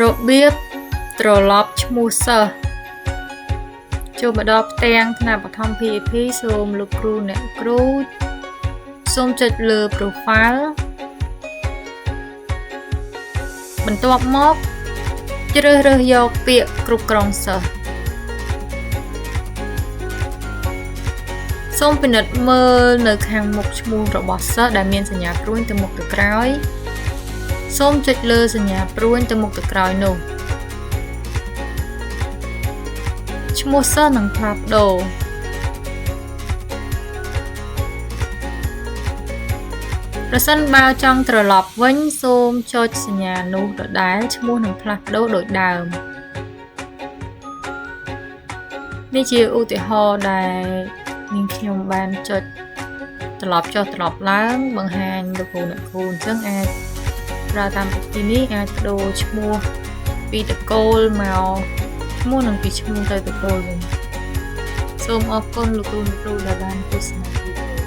របៀបត្រឡប់ឈ្មោះសិស្សចូលមកដល់ផ្ទាំងថ្នាក់បឋម PAP សូមលោកគ្រូអ្នកគ្រូសូមចុចលើ Profile បន្ទាប់មកជ្រើសរើសយកពាក្យគ្រប់គ្រងសិស្សសូមពិនិត្យមើលនៅខាងមុខឈ្មោះរបស់សិស្សដែលមានសញ្ញាព្រួញទៅមុខទៅក្រោយសូមចុចលើសញ្ញាព្រួញទៅមុខទៅក្រោយនោះឈ្មោះសិស្សនឹងផ្លាស់ប្ដូរប្រសិនបើចង់ត្រឡប់វិញសូមចុចសញ្ញានោះដដែលឈ្មោះនឹងផ្លាស់ប្ដូរដូចដើមនេះជាឧទាហរណ៍ដែលនាងខ្ញុំបានចុចត្រឡប់ចុះត្រឡប់ឡើងបង្ហាញលោកគ្រូអ្នកគ្រូអញ្ចឹងអាចប្រើតាមវិធីនេះអាចបដូរឈ្មោះពីតកូលមកឈ្មោះនឹងពីឈ្មោះទៅតកូលវិញសូមអរគុណលោកគ្រូអ្នកគ្រូដែលបានទស្សនាវីដេអូ